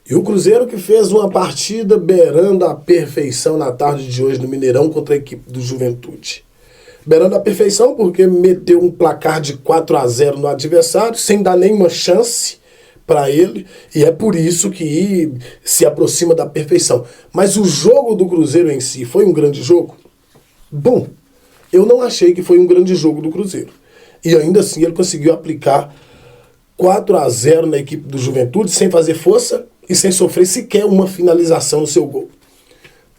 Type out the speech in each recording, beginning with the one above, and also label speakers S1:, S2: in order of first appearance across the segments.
S1: E o Cruzeiro que fez uma partida beirando a perfeição na tarde de hoje no Mineirão contra a equipe do Juventude. Beirando a perfeição porque meteu um placar de 4-0 no adversário, sem dar nenhuma chance para ele, e é por isso que se aproxima da perfeição. Mas o jogo do Cruzeiro em si foi um grande jogo? Bom, eu não achei que foi um grande jogo do Cruzeiro. E ainda assim ele conseguiu aplicar 4-0 na equipe do Juventude sem fazer força e sem sofrer sequer uma finalização no seu gol.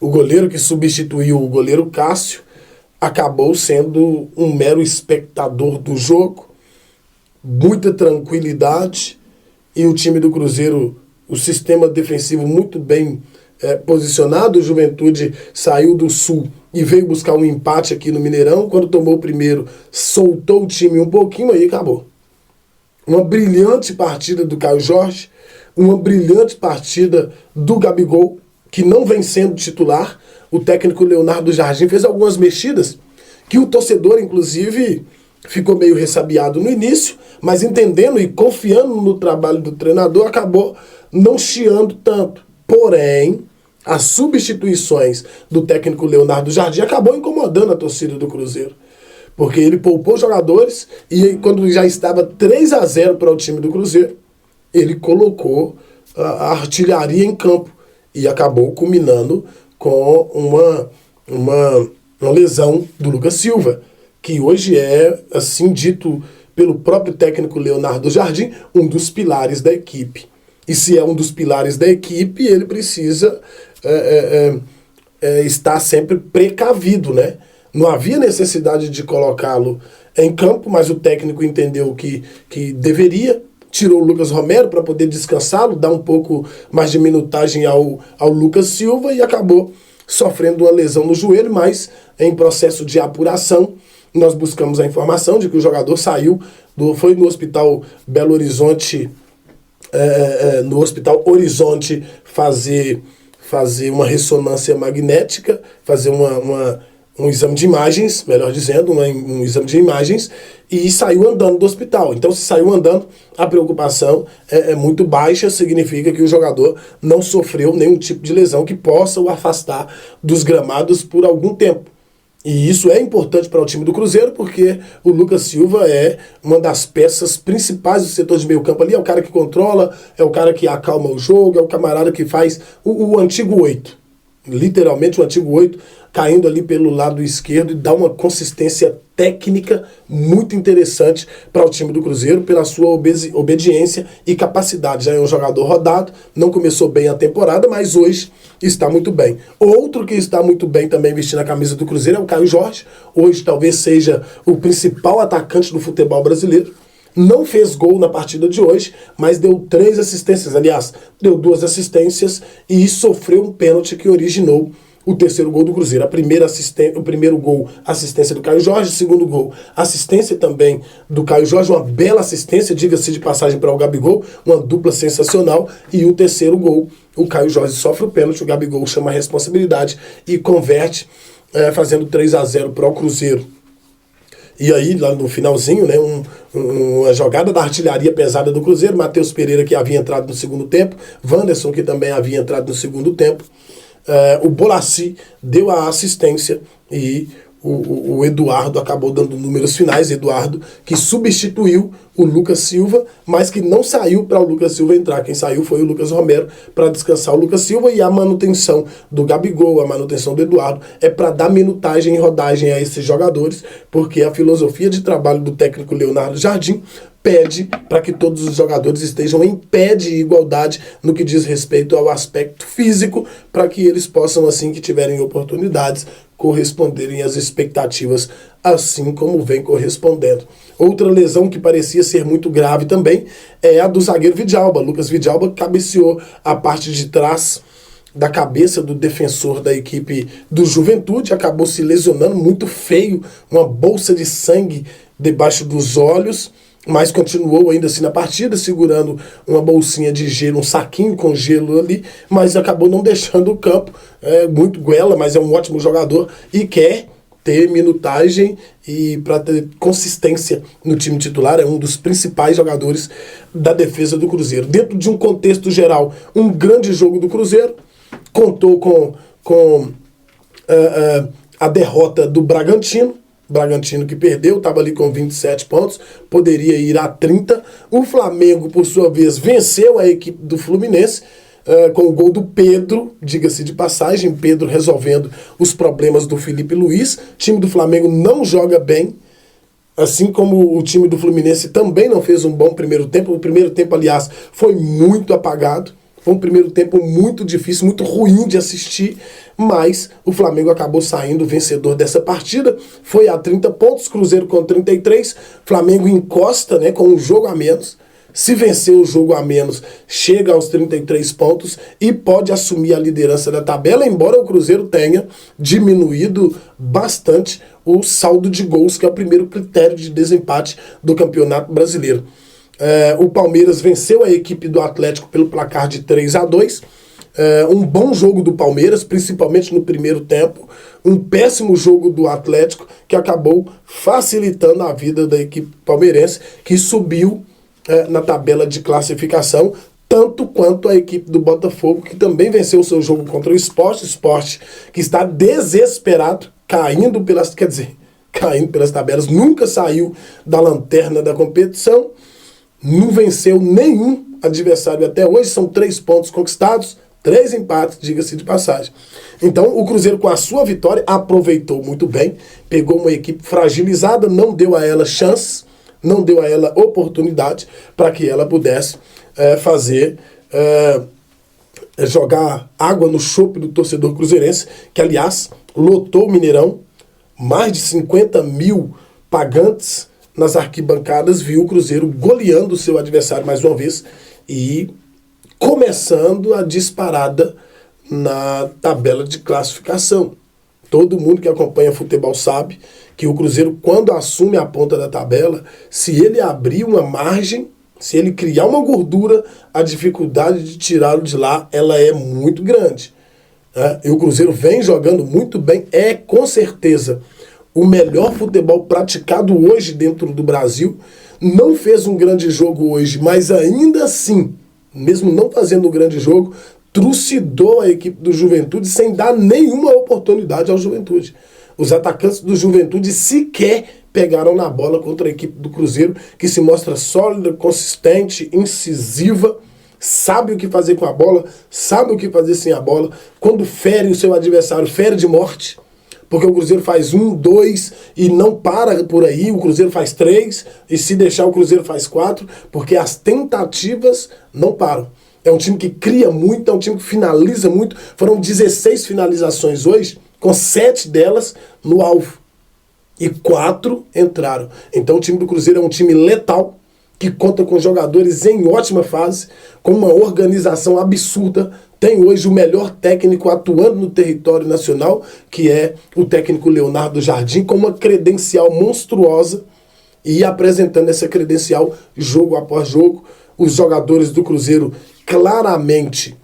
S1: O goleiro que substituiu o goleiro Cássio acabou sendo um mero espectador do jogo, muita tranquilidade, e o time do Cruzeiro, o sistema defensivo muito bem posicionado. O Juventude saiu do Sul e veio buscar um empate aqui no Mineirão. Quando tomou o primeiro, soltou o time um pouquinho, aí acabou. Uma brilhante partida do Caio Jorge, uma brilhante partida do Gabigol, que não vem sendo titular. O técnico Leonardo Jardim fez algumas mexidas que o torcedor, inclusive, ficou meio ressabiado no início, mas entendendo e confiando no trabalho do treinador, acabou não chiando tanto. Porém, as substituições do técnico Leonardo Jardim acabou incomodando a torcida do Cruzeiro. Porque ele poupou jogadores e quando já estava 3-0 para o time do Cruzeiro, ele colocou a artilharia em campo e acabou culminando com uma lesão do Lucas Silva, que hoje é, assim dito pelo próprio técnico Leonardo Jardim, um dos pilares da equipe. E se é um dos pilares da equipe, ele precisa estar sempre precavido, né? Não havia necessidade de colocá-lo em campo, mas o técnico entendeu que deveria, tirou o Lucas Romero para poder descansá-lo, dar um pouco mais de minutagem ao Lucas Silva e acabou sofrendo uma lesão no joelho, mas em processo de apuração. Nós buscamos a informação de que o jogador foi no Hospital Belo Horizonte, no Hospital Horizonte fazer uma ressonância magnética, fazer um exame de imagens, melhor dizendo, um exame de imagens, e saiu andando do hospital. Então, se saiu andando, a preocupação é muito baixa, significa que o jogador não sofreu nenhum tipo de lesão que possa o afastar dos gramados por algum tempo. E isso é importante para o time do Cruzeiro, porque o Lucas Silva é uma das peças principais do setor de meio campo ali, é o cara que controla, é o cara que acalma o jogo, é o camarada que faz o antigo 8. Literalmente o antigo 8, caindo ali pelo lado esquerdo e dá uma consistência técnica muito interessante para o time do Cruzeiro, pela sua obediência e capacidade. Já é um jogador rodado, não começou bem a temporada, mas hoje está muito bem. Outro que está muito bem também vestindo a camisa do Cruzeiro é o Caio Jorge. Hoje talvez seja o principal atacante do futebol brasileiro. Não fez gol na partida de hoje, mas deu 3 assistências. Aliás, deu 2 assistências e sofreu um pênalti que originou o terceiro gol do Cruzeiro. O primeiro gol, assistência do Caio Jorge. O segundo gol, assistência também do Caio Jorge. Uma bela assistência, diga-se de passagem, para o Gabigol. Uma dupla sensacional. E o terceiro gol, o Caio Jorge sofre o pênalti. O Gabigol chama a responsabilidade e converte, fazendo 3-0 para o Cruzeiro. E aí, lá no finalzinho, né, uma jogada da artilharia pesada do Cruzeiro, Matheus Pereira, que havia entrado no segundo tempo, Wanderson, que também havia entrado no segundo tempo, o Bolassi deu a assistência e o Eduardo acabou dando números finais. Eduardo, que substituiu o Lucas Silva, mas que não saiu para o Lucas Silva entrar. Quem saiu foi o Lucas Romero para descansar o Lucas Silva, e a manutenção do Gabigol, a manutenção do Eduardo, é para dar minutagem e rodagem a esses jogadores, porque a filosofia de trabalho do técnico Leonardo Jardim pede para que todos os jogadores estejam em pé de igualdade no que diz respeito ao aspecto físico, para que eles possam, assim que tiverem oportunidades, corresponderem às expectativas, assim como vem correspondendo. Outra lesão que parecia ser muito grave também é a do zagueiro Vidalba. Lucas Vidalba cabeceou a parte de trás da cabeça do defensor da equipe do Juventude, acabou se lesionando muito feio, uma bolsa de sangue debaixo dos olhos, mas continuou ainda assim na partida, segurando uma bolsinha de gelo, um saquinho com gelo ali, mas acabou não deixando o campo. Muito goela, mas é um ótimo jogador e quer ter minutagem e para ter consistência no time titular. É um dos principais jogadores da defesa do Cruzeiro. Dentro de um contexto geral, um grande jogo do Cruzeiro, contou com a derrota do Bragantino que perdeu, estava ali com 27 pontos, poderia ir a 30. O Flamengo, por sua vez, venceu a equipe do Fluminense, com o gol do Pedro, diga-se de passagem, Pedro resolvendo os problemas do Felipe Luiz. O time do Flamengo não joga bem, assim como o time do Fluminense também não fez um bom primeiro tempo. O primeiro tempo, aliás, foi muito apagado. Foi um primeiro tempo muito difícil, muito ruim de assistir, mas o Flamengo acabou saindo vencedor dessa partida. Foi a 30 pontos, Cruzeiro com 33. Flamengo encosta, né, com um jogo a menos. Se vencer o jogo a menos, chega aos 33 pontos e pode assumir a liderança da tabela, embora o Cruzeiro tenha diminuído bastante o saldo de gols, que é o primeiro critério de desempate do Campeonato Brasileiro. O Palmeiras venceu a equipe do Atlético pelo placar de 3-2. Um bom jogo do Palmeiras, principalmente no primeiro tempo. Um péssimo jogo do Atlético, que acabou facilitando a vida da equipe palmeirense, que subiu na tabela de classificação, tanto quanto a equipe do Botafogo, que também venceu o seu jogo contra o Sport, que está desesperado, caindo pelas tabelas, nunca saiu da lanterna da competição, não venceu nenhum adversário até hoje, são 3 pontos conquistados, 3 empates, diga-se de passagem. Então, o Cruzeiro, com a sua vitória, aproveitou muito bem, pegou uma equipe fragilizada, não deu a ela chance, não deu a ela oportunidade para que ela pudesse jogar água no chope do torcedor cruzeirense, que, aliás, lotou o Mineirão, mais de 50 mil pagantes nas arquibancadas, viu o Cruzeiro goleando o seu adversário mais uma vez e começando a disparada na tabela de classificação. Todo mundo que acompanha futebol sabe que o Cruzeiro, quando assume a ponta da tabela, se ele abrir uma margem, se ele criar uma gordura, a dificuldade de tirá-lo de lá, ela é muito grande. E o Cruzeiro vem jogando muito bem, com certeza o melhor futebol praticado hoje dentro do Brasil. Não fez um grande jogo hoje, mas ainda assim, mesmo não fazendo um grande jogo, trucidou a equipe do Juventude sem dar nenhuma oportunidade ao Juventude. Os atacantes do Juventude sequer pegaram na bola contra a equipe do Cruzeiro, que se mostra sólida, consistente, incisiva, sabe o que fazer com a bola, sabe o que fazer sem a bola. Quando fere o seu adversário, fere de morte, porque o Cruzeiro faz 1, 2 e não para por aí, o Cruzeiro faz 3, e se deixar o Cruzeiro faz 4, porque as tentativas não param. É um time que cria muito, é um time que finaliza muito. Foram 16 finalizações hoje, com 7 delas no alvo. E 4 entraram. Então o time do Cruzeiro é um time letal, que conta com jogadores em ótima fase, com uma organização absurda. Tem hoje o melhor técnico atuando no território nacional, que é o técnico Leonardo Jardim, com uma credencial monstruosa e apresentando essa credencial jogo após jogo. Os jogadores do Cruzeiro claramente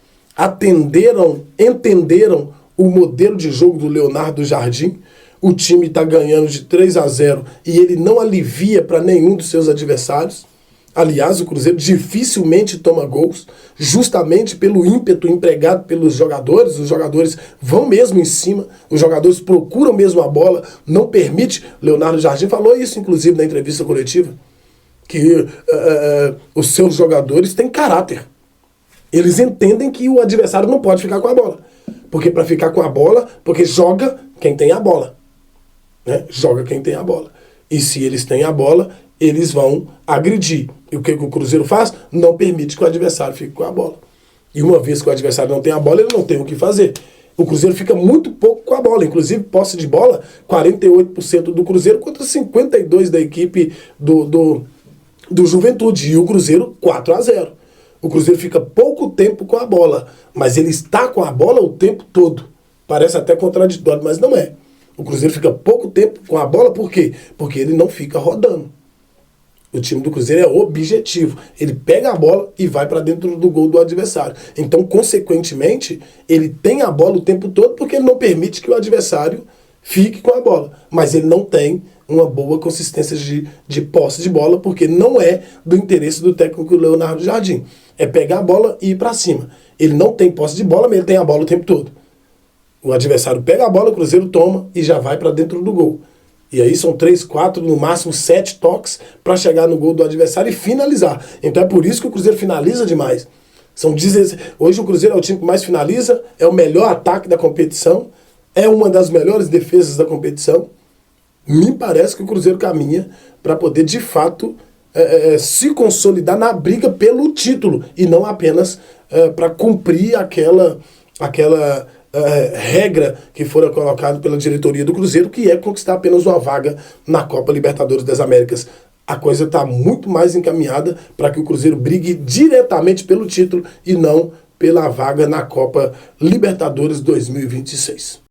S1: entenderam o modelo de jogo do Leonardo Jardim. O time está ganhando de 3-0 e ele não alivia para nenhum dos seus adversários. Aliás, o Cruzeiro dificilmente toma gols, justamente pelo ímpeto empregado pelos jogadores. Os jogadores vão mesmo em cima, os jogadores procuram mesmo a bola, não permite. Leonardo Jardim falou isso, inclusive, na entrevista coletiva, que os seus jogadores têm caráter. Eles entendem que o adversário não pode ficar com a bola. Porque para ficar com a bola, porque joga quem tem a bola. Né? Joga quem tem a bola. E se eles têm a bola, eles vão agredir. E o que o Cruzeiro faz? Não permite que o adversário fique com a bola. E uma vez que o adversário não tem a bola, ele não tem o que fazer. O Cruzeiro fica muito pouco com a bola. Inclusive, posse de bola, 48% do Cruzeiro contra 52% da equipe do Juventude. E o Cruzeiro 4-0. O Cruzeiro fica pouco tempo com a bola, mas ele está com a bola o tempo todo. Parece até contraditório, mas não é. O Cruzeiro fica pouco tempo com a bola, por quê? Porque ele não fica rodando. O time do Cruzeiro é objetivo. Ele pega a bola e vai para dentro do gol do adversário. Então, consequentemente, ele tem a bola o tempo todo porque ele não permite que o adversário fique com a bola. Mas ele não tem uma boa consistência de posse de bola, porque não é do interesse do técnico Leonardo Jardim. É pegar a bola e ir para cima. Ele não tem posse de bola, mas ele tem a bola o tempo todo. O adversário pega a bola, o Cruzeiro toma e já vai para dentro do gol. E aí são 3, 4, no máximo 7 toques para chegar no gol do adversário e finalizar. Então é por isso que o Cruzeiro finaliza demais. Hoje o Cruzeiro é o time que mais finaliza, é o melhor ataque da competição, é uma das melhores defesas da competição. Me parece que o Cruzeiro caminha para poder, de fato, se consolidar na briga pelo título e não apenas para cumprir aquela regra que fora colocada pela diretoria do Cruzeiro, que é conquistar apenas uma vaga na Copa Libertadores das Américas. A coisa está muito mais encaminhada para que o Cruzeiro brigue diretamente pelo título e não pela vaga na Copa Libertadores 2026.